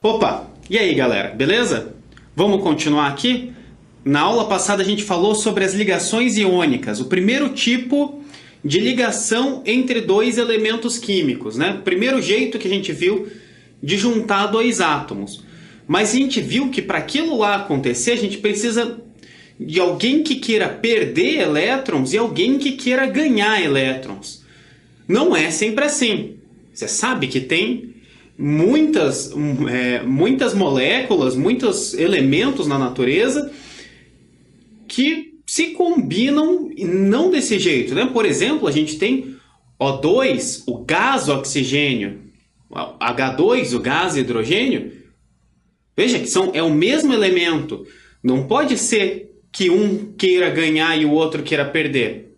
Opa! E aí, galera, beleza? Vamos continuar aqui? Na aula passada a gente falou sobre as ligações iônicas, o primeiro tipo de ligação entre dois elementos químicos, né? O primeiro jeito que a gente viu de juntar dois átomos. Mas a gente viu que para aquilo lá acontecer, a gente precisa de alguém que queira perder elétrons e alguém que queira ganhar elétrons. Não é sempre assim. Você sabe que tem muitas moléculas, muitos elementos na natureza que se combinam não desse jeito, né? Por exemplo, a gente tem O2, o gás oxigênio, H2, o gás hidrogênio. Veja que é o mesmo elemento. Não pode ser que um queira ganhar e o outro queira perder,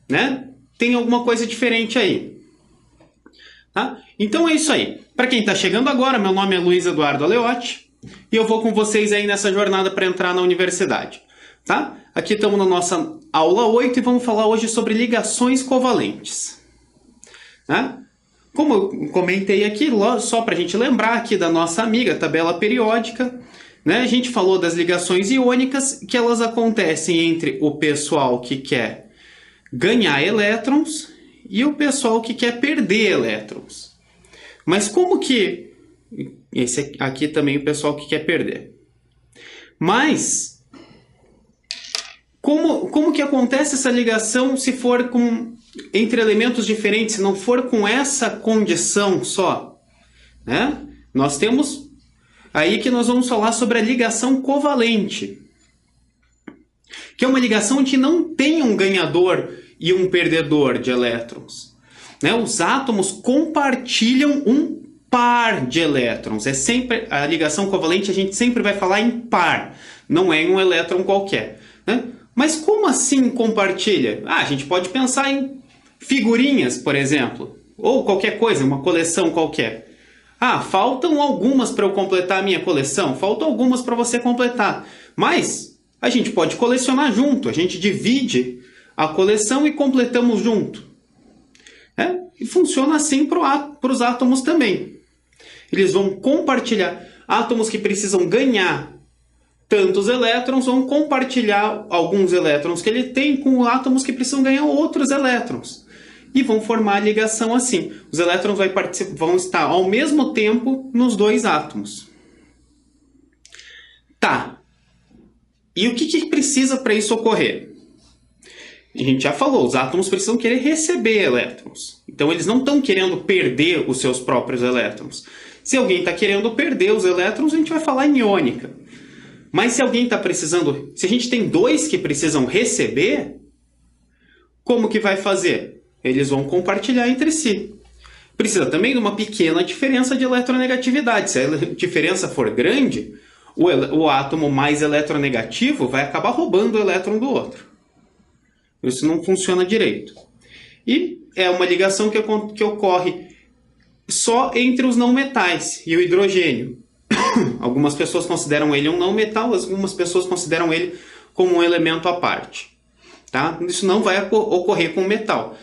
né? Tem alguma coisa diferente aí. Tá? Então é isso aí. Para quem está chegando agora, meu nome é Luiz Eduardo Aleotti e eu vou com vocês aí nessa jornada para entrar na universidade. Tá? Aqui estamos na nossa aula 8 e vamos falar hoje sobre ligações covalentes. Tá? Como eu comentei aqui, só para a gente lembrar aqui da nossa amiga tabela periódica, né? A gente falou das ligações iônicas, que elas acontecem entre o pessoal que quer ganhar elétrons e o pessoal que quer perder elétrons. Mas como que... Esse aqui também é o pessoal que quer perder. Mas... Como que acontece essa ligação se for entre elementos diferentes, se não for com essa condição só? Né? Nós temos aí que nós vamos falar sobre a ligação covalente, que é uma ligação que não tem um ganhador e um perdedor de elétrons. Né? Os átomos compartilham um par de elétrons. É sempre a ligação covalente, a gente sempre vai falar em par, não é em um elétron qualquer. Né? Mas como assim compartilha? A gente pode pensar em figurinhas, por exemplo, ou qualquer coisa, uma coleção qualquer. Faltam algumas para eu completar a minha coleção, faltam algumas para você completar. Mas a gente pode colecionar junto, a gente divide a coleção e completamos junto. E funciona assim para os átomos também. Eles vão compartilhar. Átomos que precisam ganhar tantos elétrons vão compartilhar alguns elétrons que ele tem com átomos que precisam ganhar outros elétrons. E vão formar a ligação assim. Os elétrons vão estar ao mesmo tempo nos dois átomos. Tá. E o que precisa para isso ocorrer? A gente já falou, os átomos precisam querer receber elétrons. Então eles não estão querendo perder os seus próprios elétrons. Se alguém está querendo perder os elétrons, a gente vai falar em iônica. Mas se alguém está precisando... Se a gente tem dois que precisam receber, como que vai fazer? Eles vão compartilhar entre si. Precisa também de uma pequena diferença de eletronegatividade. Se a diferença for grande, o átomo mais eletronegativo vai acabar roubando o elétron do outro. Isso não funciona direito. E é uma ligação que ocorre só entre os não metais e o hidrogênio. Algumas pessoas consideram ele um não metal, algumas pessoas consideram ele como um elemento à parte. Tá? Isso não vai ocorrer com metal.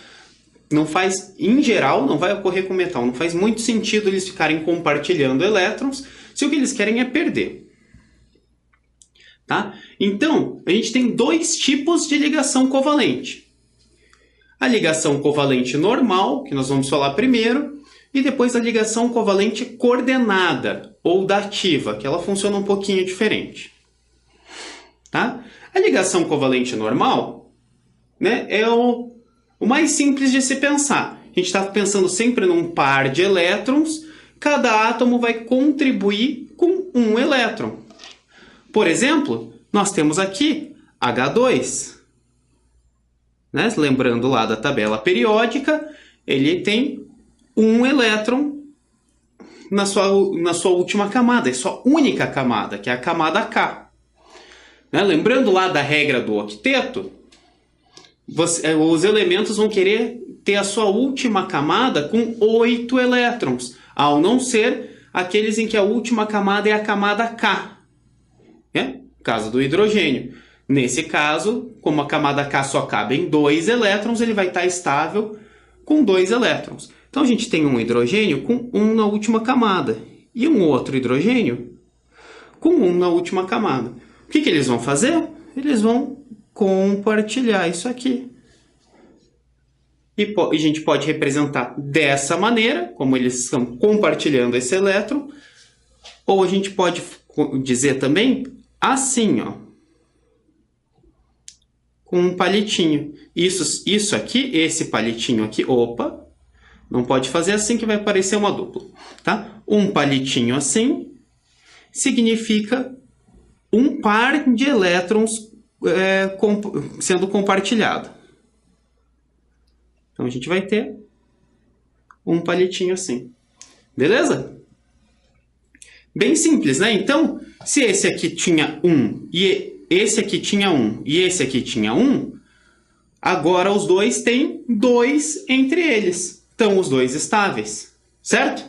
Em geral, não vai ocorrer com metal. Não faz muito sentido eles ficarem compartilhando elétrons se o que eles querem é perder. Tá? Então, a gente tem dois tipos de ligação covalente. A ligação covalente normal, que nós vamos falar primeiro, e depois a ligação covalente coordenada, ou dativa, que ela funciona um pouquinho diferente. Tá? A ligação covalente normal, né, é o mais simples de se pensar. A gente está pensando sempre num par de elétrons, cada átomo vai contribuir com um elétron. Por exemplo, nós temos aqui H2. Né? Lembrando lá da tabela periódica, ele tem um elétron na sua última camada, é sua única camada, que é a camada K. Né? Lembrando lá da regra do octeto, os elementos vão querer ter a sua última camada com 8 elétrons, ao não ser aqueles em que a última camada é a camada K. No caso do hidrogênio. Nesse caso, como a camada K só cabe em 2 elétrons, ele vai estar estável com 2 elétrons. Então a gente tem um hidrogênio com 1 na última camada e um outro hidrogênio com um na última camada. O que eles vão fazer? Eles vão compartilhar isso aqui. E a gente pode representar dessa maneira, como eles estão compartilhando esse elétron, ou a gente pode dizer também assim, ó, com um palitinho. Isso aqui, esse palitinho aqui, opa, não pode fazer assim que vai parecer uma dupla, tá? Um palitinho assim significa um par de elétrons sendo compartilhado. Então a gente vai ter um palitinho assim. Beleza? Bem simples, né? Então, se esse aqui tinha 1 e esse aqui tinha 1 e esse aqui tinha 1, agora os dois têm 2 entre eles. Então, os dois estáveis, certo?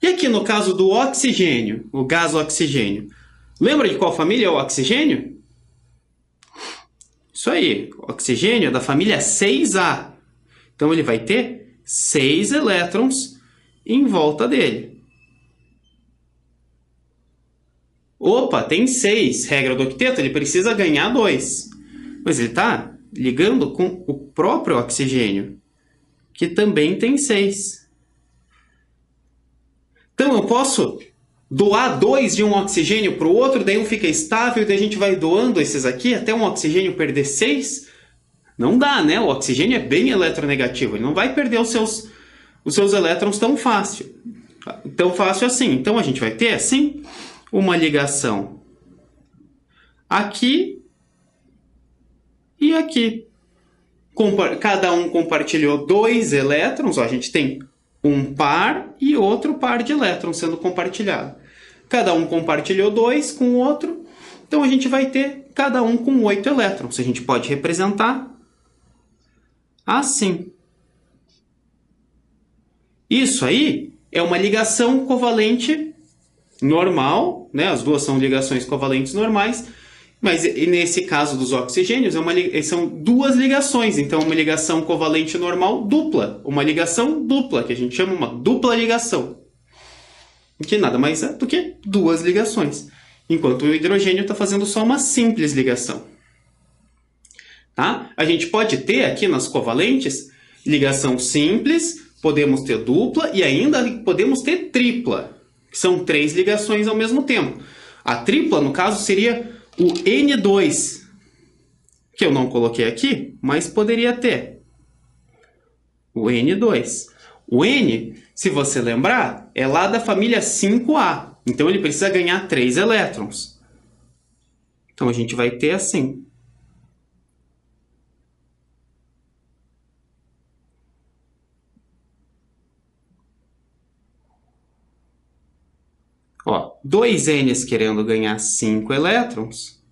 E aqui no caso do oxigênio, o gás oxigênio, lembra de qual família é o oxigênio? Isso aí, o oxigênio é da família 6A. Então, ele vai ter 6 elétrons em volta dele. Opa, tem 6. Regra do octeto, ele precisa ganhar 2. Mas ele está ligando com o próprio oxigênio, que também tem 6. Então, eu posso doar 2 de um oxigênio para o outro, daí um fica estável, e daí a gente vai doando esses aqui até um oxigênio perder 6? Não dá, né? O oxigênio é bem eletronegativo, ele não vai perder os seus elétrons tão fácil assim. Então, a gente vai ter, assim, uma ligação aqui e aqui. Cada um compartilhou 2 elétrons, ó, a gente tem um par e outro par de elétrons sendo compartilhado. Cada um compartilhou 2 com o outro, então a gente vai ter cada um com 8 elétrons. A gente pode representar assim. Isso aí é uma ligação covalente normal, né? As duas são ligações covalentes normais, mas nesse caso dos oxigênios são duas ligações, então uma ligação covalente normal dupla, uma ligação dupla, que a gente chama uma dupla ligação, que nada mais é do que duas ligações, enquanto o hidrogênio está fazendo só uma simples ligação. Tá? A gente pode ter aqui nas covalentes ligação simples, podemos ter dupla e ainda podemos ter tripla. São 3 ligações ao mesmo tempo. A tripla, no caso, seria o N2, que eu não coloquei aqui, mas poderia ter. O N2. O N, se você lembrar, é lá da família 5A. Então, ele precisa ganhar 3 elétrons. Então, a gente vai ter assim. Ó, 2 N's querendo ganhar 5 elétrons.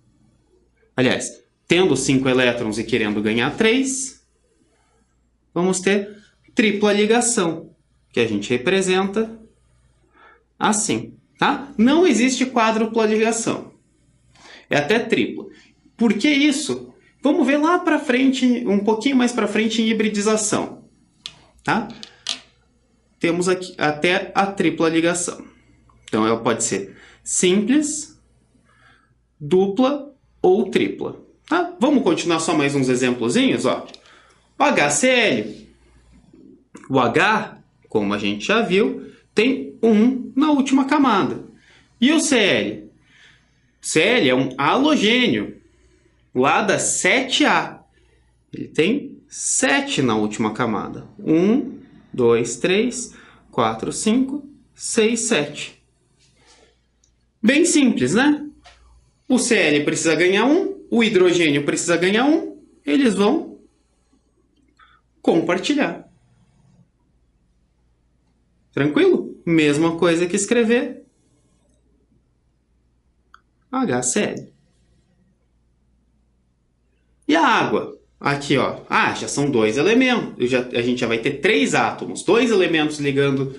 Aliás, tendo 5 elétrons e querendo ganhar 3, vamos ter tripla ligação, que a gente representa assim, tá? Não existe quádrupla ligação. É até tripla. Por que isso? Vamos ver lá para frente, um pouquinho mais para frente em hibridização, tá? Temos aqui até a tripla ligação. Então, ela pode ser simples, dupla ou tripla. Tá? Vamos continuar só mais uns exemplozinhos. Ó. O HCl. O H, como a gente já viu, tem 1 na última camada. E o Cl? O Cl é um halogênio, lá da 7A. Ele tem 7 na última camada. 1, 2, 3, 4, 5, 6, 7. Bem simples, né? O Cl precisa ganhar 1, o hidrogênio precisa ganhar 1, eles vão compartilhar. Tranquilo? Mesma coisa que escrever HCl. E a água? Aqui, ó. Ah, já são 2 elementos. A gente já vai ter 3 átomos. 2 elementos ligando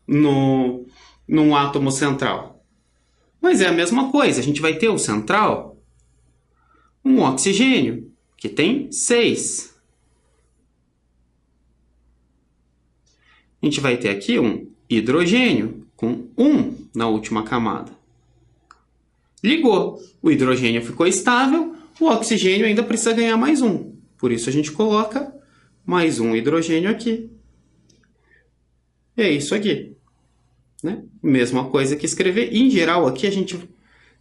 num átomo central. Mas é a mesma coisa. A gente vai ter o central, um oxigênio, que tem 6. a gente vai ter aqui um hidrogênio com 1 na última camada. Ligou, o hidrogênio ficou estável, o oxigênio ainda precisa ganhar mais 1. Por isso a gente coloca mais um hidrogênio aqui. E é isso aqui. Né? Mesma coisa que escrever. Em geral, aqui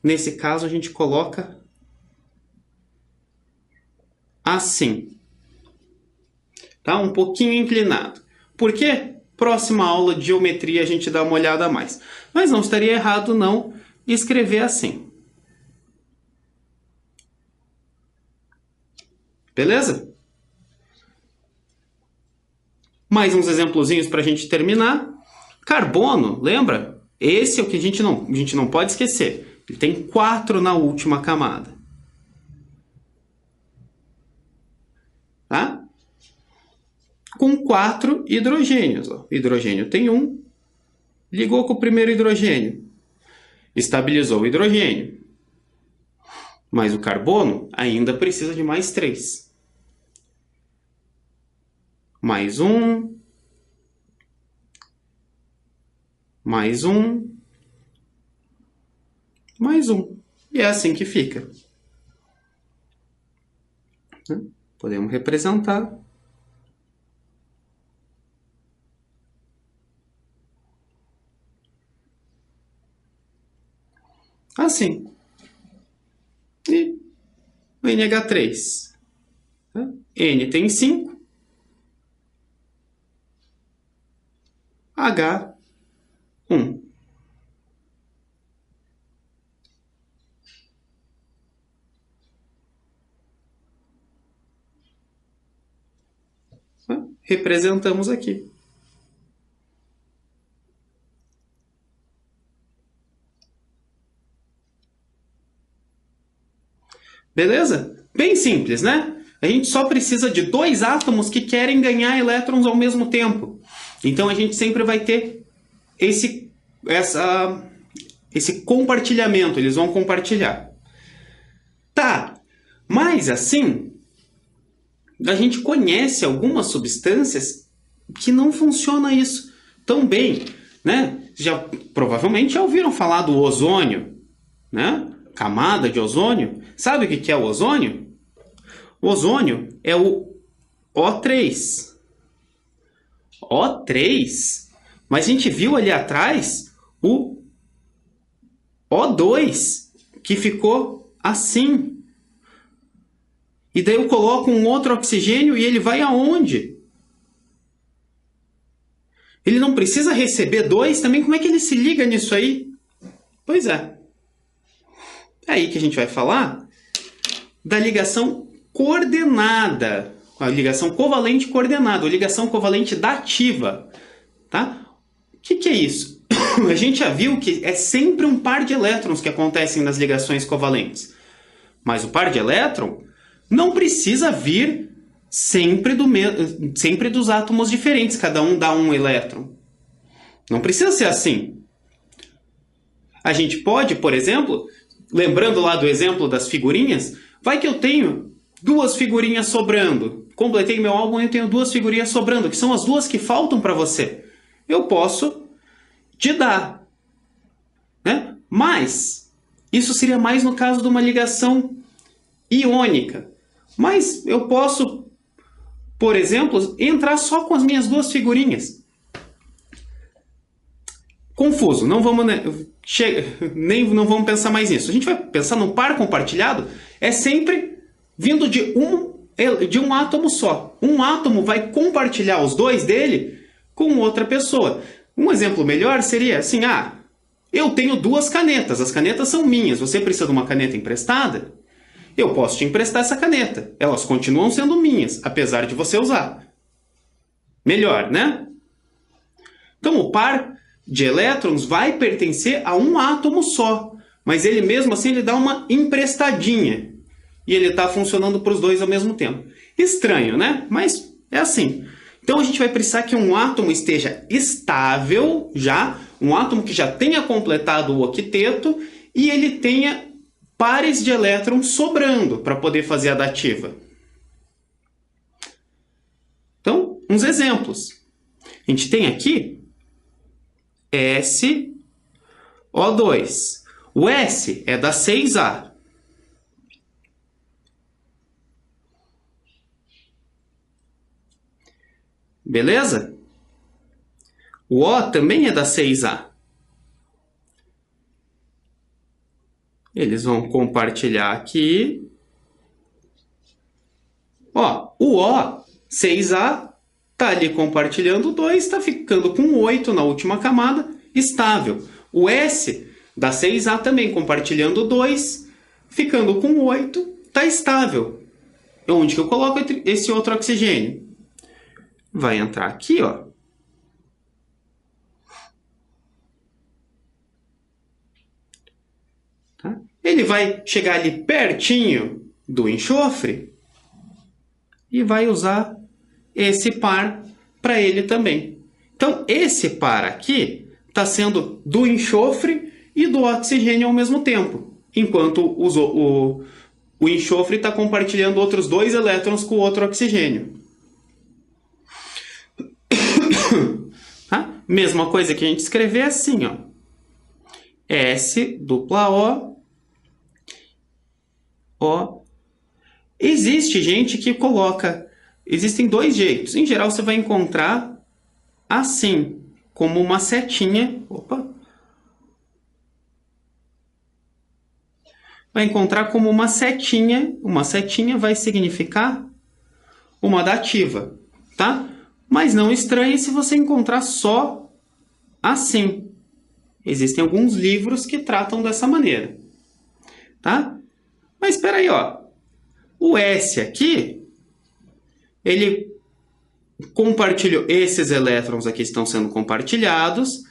nesse caso, a gente coloca assim. Tá? Um pouquinho inclinado. Por quê? Próxima aula de geometria a gente dá uma olhada a mais. Mas não estaria errado não escrever assim. Beleza? Mais uns exemplozinhos para a gente terminar. Carbono, lembra? Esse é o que a gente não pode esquecer. Ele tem 4 na última camada. Tá? Com 4 hidrogênios. Ó. O hidrogênio tem 1. Ligou com o primeiro hidrogênio. Estabilizou o hidrogênio. Mas o carbono ainda precisa de mais 3. Mais 1. Mais 1. Mais 1. E é assim que fica. Podemos representar. Assim. E o NH3. N tem 5. H1. Representamos aqui. Beleza? Bem simples, né? A gente só precisa de 2 átomos que querem ganhar elétrons ao mesmo tempo. Então a gente sempre vai ter esse compartilhamento, eles vão compartilhar. Tá, mas assim, a gente conhece algumas substâncias que não funciona isso tão bem, né? Provavelmente já ouviram falar do ozônio, né? Camada de ozônio. Sabe o que é o ozônio? O ozônio é o O3. O3? Mas a gente viu ali atrás o O2, que ficou assim. E daí eu coloco um outro oxigênio e ele vai aonde? Ele não precisa receber 2 também? Como é que ele se liga nisso aí? Pois é. É aí que a gente vai falar da ligação coordenada. A ligação covalente coordenada, ou ligação covalente dativa. Tá? O que é isso? A gente já viu que é sempre um par de elétrons que acontecem nas ligações covalentes. Mas o par de elétron não precisa vir sempre dos átomos diferentes. Cada um dá um elétron. Não precisa ser assim. A gente pode, por exemplo, lembrando lá do exemplo das figurinhas, vai que eu tenho 2 figurinhas sobrando. Completei meu álbum e eu tenho 2 figurinhas sobrando, que são as 2 que faltam para você. Eu posso te dar. Né? Mas isso seria mais no caso de uma ligação iônica. Mas eu posso, por exemplo, entrar só com as minhas 2 figurinhas. Confuso, não vamos pensar mais nisso. A gente vai pensar no par compartilhado, é sempre vindo de um átomo só. Um átomo vai compartilhar os 2 dele com outra pessoa. Um exemplo melhor seria assim, eu tenho 2 canetas, as canetas são minhas, você precisa de uma caneta emprestada? Eu posso te emprestar essa caneta. Elas continuam sendo minhas, apesar de você usar. Melhor, né? Então o par de elétrons vai pertencer a um átomo só, mas ele mesmo assim ele dá uma emprestadinha. E ele está funcionando para os 2 ao mesmo tempo. Estranho, né? Mas é assim. Então a gente vai precisar que um átomo esteja estável já, um átomo que já tenha completado o octeto e ele tenha pares de elétrons sobrando para poder fazer a dativa. Então, uns exemplos. A gente tem aqui SO2. O S é da 6A. Beleza? O O também é da 6A. Eles vão compartilhar aqui. Ó, o O, 6A, está ali compartilhando 2, está ficando com 8 na última camada, estável. O S, da 6A, também compartilhando 2, ficando com 8, está estável. Onde que eu coloco esse outro oxigênio? Vai entrar aqui, ó. Tá? Ele vai chegar ali pertinho do enxofre e vai usar esse par para ele também. Então, esse par aqui está sendo do enxofre e do oxigênio ao mesmo tempo, enquanto o enxofre está compartilhando outros 2 elétrons com o outro oxigênio. Tá? Mesma coisa que a gente escrever assim, ó. S dupla O. Existe gente que coloca... Existem 2 jeitos. Em geral, você vai encontrar assim, como uma setinha. Opa! Vai encontrar como uma setinha. Uma setinha vai significar uma dativa, tá? Mas não estranhe se você encontrar só assim. Existem alguns livros que tratam dessa maneira, tá? Mas espera aí, ó. O S aqui, ele compartilhou, esses elétrons aqui estão sendo compartilhados,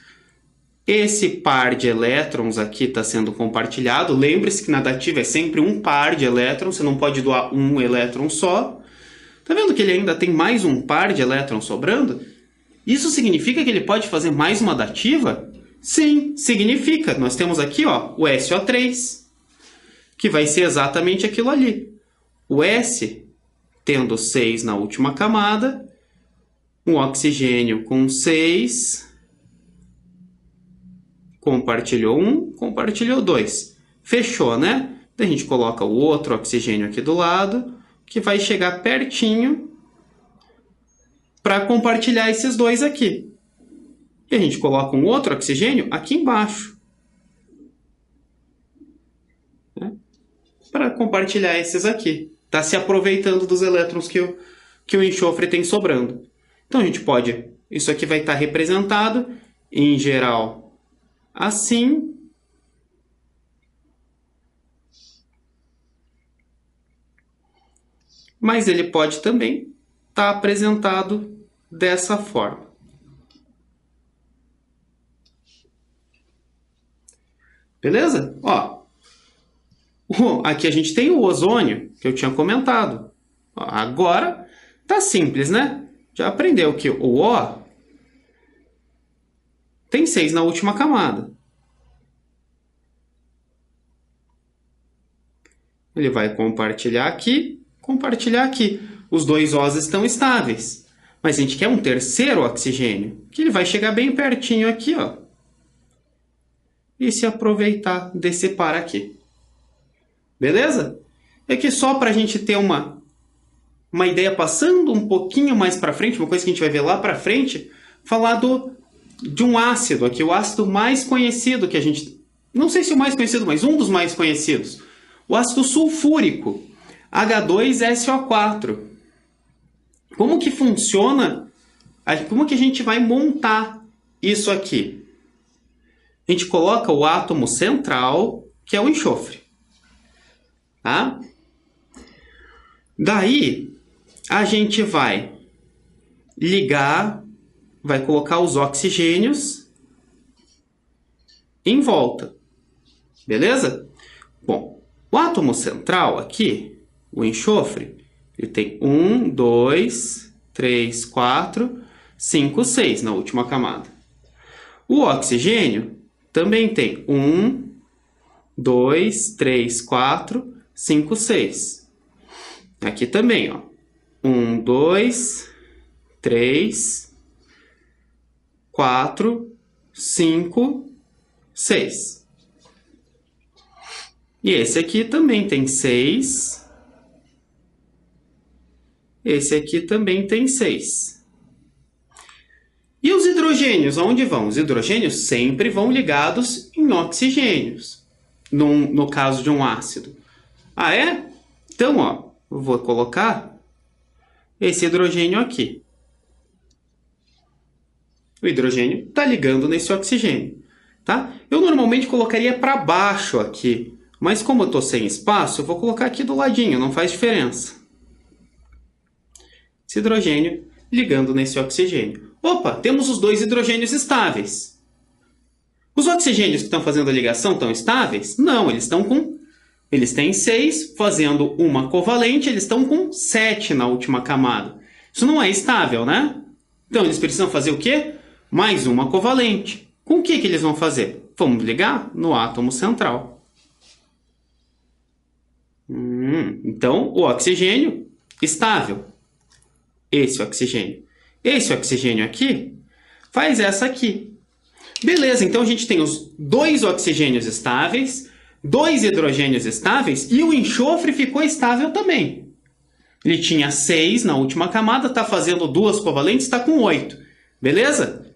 esse par de elétrons aqui está sendo compartilhado. Lembre-se que na dativa é sempre um par de elétrons, você não pode doar um elétron só. Tá vendo que ele ainda tem mais um par de elétrons sobrando? Isso significa que ele pode fazer mais uma dativa? Sim, significa. Nós temos aqui, ó, o SO3, que vai ser exatamente aquilo ali. O S tendo 6 na última camada, um oxigênio com 6, compartilhou 1, compartilhou 2. Fechou, né? Daí a gente coloca o outro oxigênio aqui do lado, que vai chegar pertinho para compartilhar esses 2 aqui. E a gente coloca um outro oxigênio aqui embaixo, né? Para compartilhar esses aqui. Está se aproveitando dos elétrons que o enxofre tem sobrando. Então a gente pode... Isso aqui vai estar representado, em geral, assim. Mas ele pode também estar apresentado dessa forma. Beleza? Ó, aqui a gente tem o ozônio, que eu tinha comentado. Ó, agora tá simples, né? Já aprendeu que o O tem 6 na última camada. Ele vai compartilhar aqui. Os 2 Os estão estáveis. Mas a gente quer um terceiro oxigênio, que ele vai chegar bem pertinho aqui, ó. E se aproveitar desse par aqui. Beleza? É que só para a gente ter uma ideia passando um pouquinho mais para frente, uma coisa que a gente vai ver lá para frente, falar de um ácido aqui, o ácido mais conhecido que a gente... Não sei se o mais conhecido, mas um dos mais conhecidos. O ácido sulfúrico, H2SO4. Como que funciona? Como que a gente vai montar isso aqui? A gente coloca o átomo central, que é o enxofre. Tá? Daí, a gente vai ligar, vai colocar os oxigênios em volta. Beleza? Bom, o átomo central aqui, o enxofre, ele tem 1, 2, 3, 4, 5, 6 na última camada. O oxigênio também tem 1, 2, 3, 4, 5, 6. Aqui também, ó. 1, 2, 3, 4, 5, 6. E esse aqui também tem 6. Esse aqui também tem 6. E os hidrogênios, aonde vão? Os hidrogênios sempre vão ligados em oxigênios, no caso de um ácido. Ah, é? Então, ó, eu vou colocar esse hidrogênio aqui. O hidrogênio está ligando nesse oxigênio, tá? Eu normalmente colocaria para baixo aqui, mas como eu estou sem espaço, eu vou colocar aqui do ladinho, não faz diferença. Esse hidrogênio ligando nesse oxigênio. Opa, temos os dois hidrogênios estáveis. Os oxigênios que estão fazendo a ligação estão estáveis? Não, eles têm 6, fazendo uma covalente, eles estão com 7 na última camada. Isso não é estável, né? Então, eles precisam fazer o quê? Mais uma covalente. Com o que eles vão fazer? Vamos ligar no átomo central. Então, o oxigênio estável. Esse oxigênio. Esse oxigênio aqui faz essa aqui. Beleza, então a gente tem os dois oxigênios estáveis, dois hidrogênios estáveis e o enxofre ficou estável também. Ele tinha 6 na última camada, está fazendo 2 covalentes, está com 8. Beleza?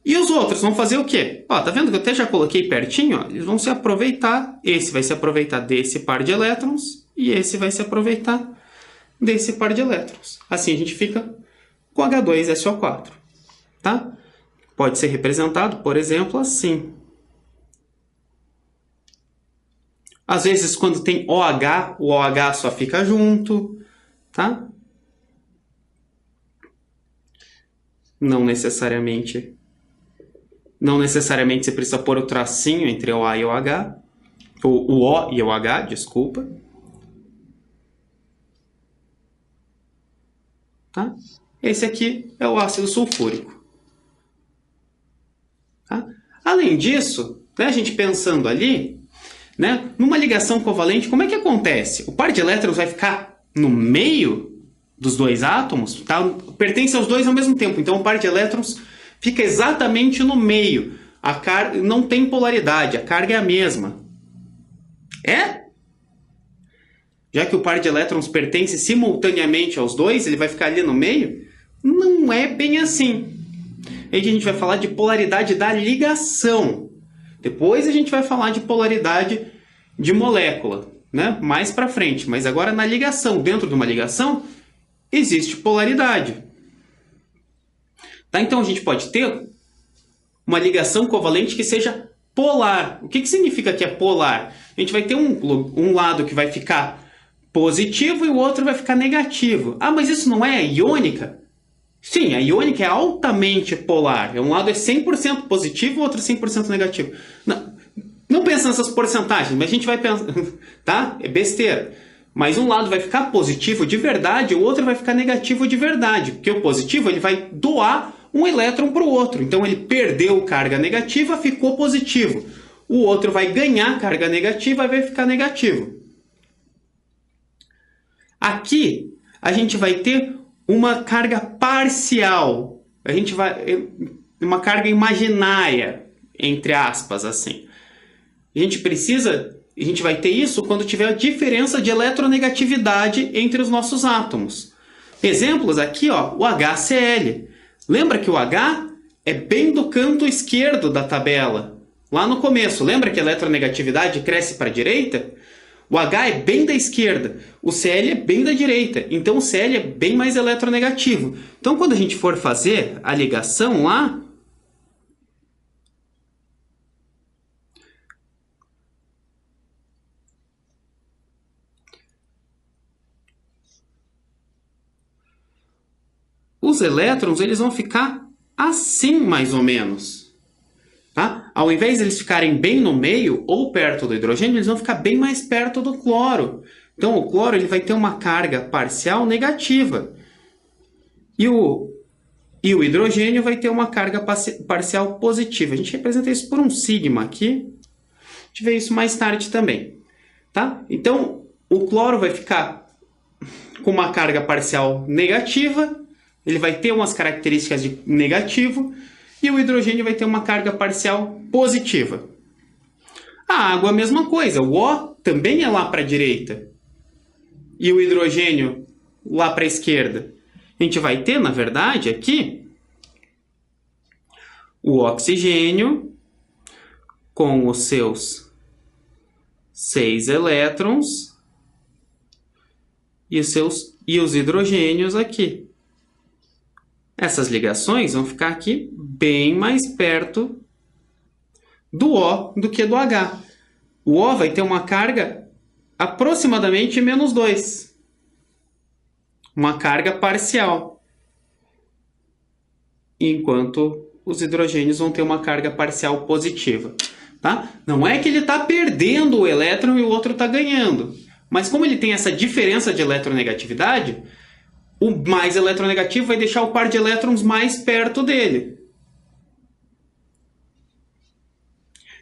E os outros vão fazer o quê? Ó, tá vendo que eu até já coloquei pertinho? Ó, eles vão se aproveitar. Esse vai se aproveitar desse par de elétrons e esse vai se aproveitar desse par de elétrons. Assim a gente fica com H2SO4. Tá? Pode ser representado, por exemplo, assim. Às vezes, quando tem OH, o OH só fica junto, tá? Não necessariamente você precisa pôr o tracinho entre o A e o H. O O e o H, desculpa. Tá? Esse aqui é o ácido sulfúrico. Tá? Além disso, né, a gente pensando ali, né, numa ligação covalente, como é que acontece? O par de elétrons vai ficar no meio dos dois átomos, tá? Pertence aos dois ao mesmo tempo. Então, o par de elétrons fica exatamente no meio. Não tem polaridade, a carga é a mesma. É? Já que o par de elétrons pertence simultaneamente aos dois, ele vai ficar ali no meio? Não é bem assim. Aí a gente vai falar de polaridade da ligação. Depois a gente vai falar de polaridade de molécula, né? Mais para frente. Mas agora na ligação, dentro de uma ligação, existe polaridade. Tá? Então a gente pode ter uma ligação covalente que seja polar. O que significa que é polar? A gente vai ter um lado que vai ficar positivo e o outro vai ficar negativo. Ah, mas isso não é iônica? Sim, a iônica é altamente polar. Um lado é 100% positivo e o outro 100% negativo. Não pensa nessas porcentagens, mas a gente vai pensar, tá? É besteira. Mas um lado vai ficar positivo de verdade, o outro vai ficar negativo de verdade. Porque o positivo ele vai doar um elétron para o outro. Então ele perdeu carga negativa, ficou positivo. O outro vai ganhar carga negativa e vai ficar negativo. Aqui a gente vai ter uma carga parcial. Uma carga imaginária, entre aspas, assim. A gente vai ter isso quando tiver a diferença de eletronegatividade entre os nossos átomos. Exemplos aqui, ó, o HCl. Lembra que o H é bem do canto esquerdo da tabela? Lá no começo, lembra que a eletronegatividade cresce para a direita? O H é bem da esquerda, o Cl é bem da direita, então o Cl é bem mais eletronegativo. Então, quando a gente for fazer a ligação lá, os elétrons eles vão ficar assim, mais ou menos. Tá? Ao invés de eles ficarem bem no meio ou perto do hidrogênio, eles vão ficar bem mais perto do cloro. Então, o cloro ele vai ter uma carga parcial negativa. E o hidrogênio vai ter uma carga parcial positiva. A gente representa isso por um sigma aqui. A gente vê isso mais tarde também. Tá? Então, o cloro vai ficar com uma carga parcial negativa. Ele vai ter umas características de negativo. e o hidrogênio vai ter uma carga parcial positiva. A água, a mesma coisa. O O também é lá para a direita. E o hidrogênio lá para a esquerda. A gente vai ter, na verdade, aqui, o oxigênio com os seus 6 elétrons e os hidrogênios aqui. Essas ligações vão ficar aqui bem mais perto do O do que do H. O O vai ter uma carga aproximadamente -2. Uma carga parcial. Enquanto os hidrogênios vão ter uma carga parcial positiva. Tá? Não é que ele está perdendo o elétron e o outro está ganhando. Mas como ele tem essa diferença de eletronegatividade, o mais eletronegativo vai deixar o par de elétrons mais perto dele.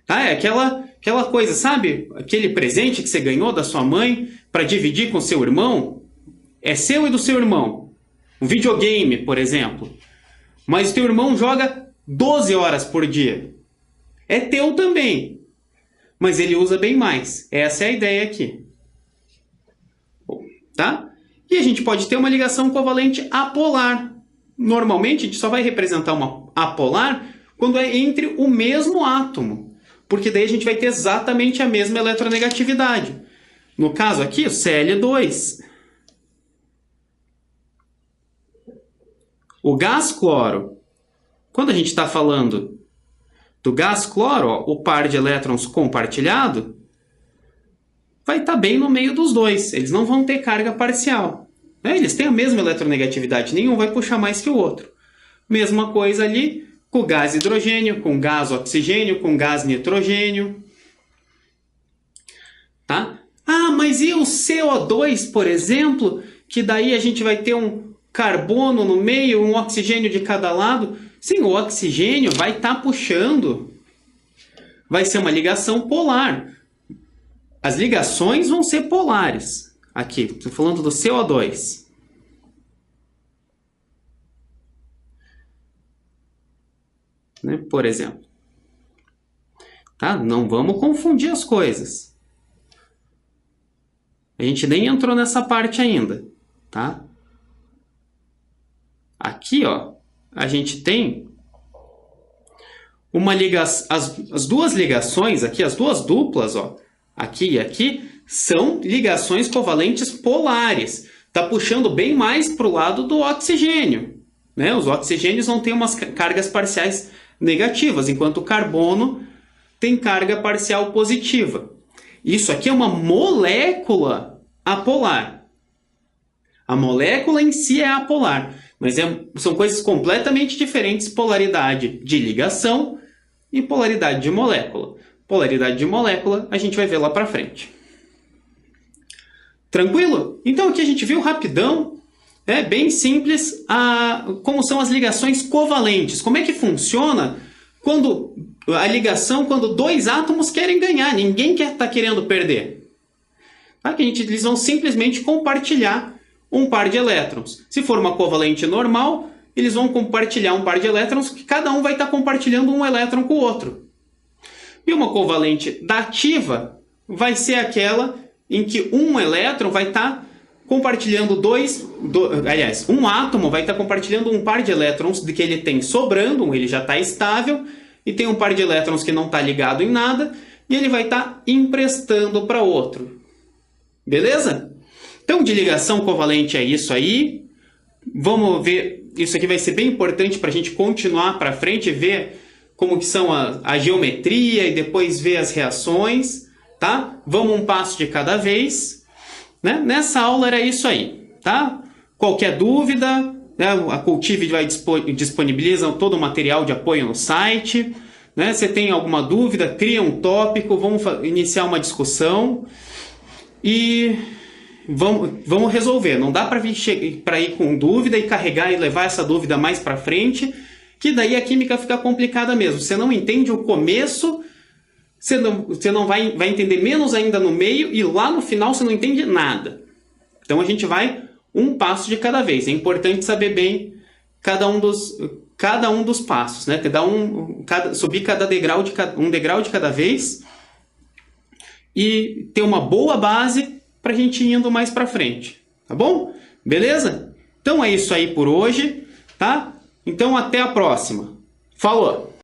Tá? É aquela coisa, sabe? Aquele presente que você ganhou da sua mãe para dividir com seu irmão. É seu e do seu irmão. Um videogame, por exemplo. Mas teu irmão joga 12 horas por dia. É teu também. Mas ele usa bem mais. Essa é a ideia aqui. Tá? E a gente pode ter uma ligação covalente apolar. Normalmente, a gente só vai representar uma apolar quando é entre o mesmo átomo. Porque daí a gente vai ter exatamente a mesma eletronegatividade. No caso aqui, o Cl2. O gás cloro. Quando a gente está falando do gás cloro, ó, o par de elétrons compartilhado vai estar bem no meio dos dois. Eles não vão ter carga parcial. Né? Eles têm a mesma eletronegatividade. Nenhum vai puxar mais que o outro. Mesma coisa ali com o gás hidrogênio, com o gás oxigênio, com o gás nitrogênio. Tá? Ah, mas e o CO2, por exemplo? Que daí a gente vai ter um carbono no meio, um oxigênio de cada lado. Sim, o oxigênio vai estar puxando. Vai ser uma ligação polar. As ligações vão ser polares. Aqui, estou falando do CO2. Né? Por exemplo. Tá? Não vamos confundir as coisas. A gente nem entrou nessa parte ainda. Tá? Aqui, ó, a gente tem uma ligação. As duas ligações aqui, as duas duplas, ó, aqui e aqui, são ligações covalentes polares. Está puxando bem mais para o lado do oxigênio. Né? Os oxigênios vão ter umas cargas parciais negativas, enquanto o carbono tem carga parcial positiva. Isso aqui é uma molécula apolar. A molécula em si é apolar, mas são coisas completamente diferentes, polaridade de ligação e polaridade de molécula. Polaridade de molécula a gente vai ver lá para frente. Tranquilo? Então aqui a gente viu rapidão, bem simples, como são as ligações covalentes. Como é que funciona quando a ligação, quando dois átomos querem ganhar, ninguém está querendo perder. Tá? Eles vão simplesmente compartilhar um par de elétrons. Se for uma covalente normal, eles vão compartilhar um par de elétrons, que cada um vai estar compartilhando um elétron com o outro. E uma covalente dativa vai ser aquela em que um elétron vai estar compartilhando um átomo vai estar compartilhando um par de elétrons que ele tem sobrando, ele já está estável, e tem um par de elétrons que não está ligado em nada, e ele vai estar emprestando para outro. Beleza? Então, de ligação covalente é isso aí. Vamos ver, isso aqui vai ser bem importante para a gente continuar para frente, ver como que são a geometria e depois ver as reações, tá? Vamos um passo de cada vez. Né? Nessa aula era isso aí, tá? Qualquer dúvida, né? A Cultive disponibiliza todo o material de apoio no site. Né? Se tem alguma dúvida, cria um tópico, vamos iniciar uma discussão e vamos resolver. Não dá para ir com dúvida e carregar e levar essa dúvida mais para frente, que daí a química fica complicada mesmo. Você não entende o começo, você não vai entender menos ainda no meio, e lá no final você não entende nada. Então a gente vai um passo de cada vez. É importante saber bem cada um dos passos, né? Subir um degrau de cada vez e ter uma boa base para a gente ir indo mais para frente, tá bom? Beleza? Então é isso aí por hoje, tá? Então até a próxima. Falou!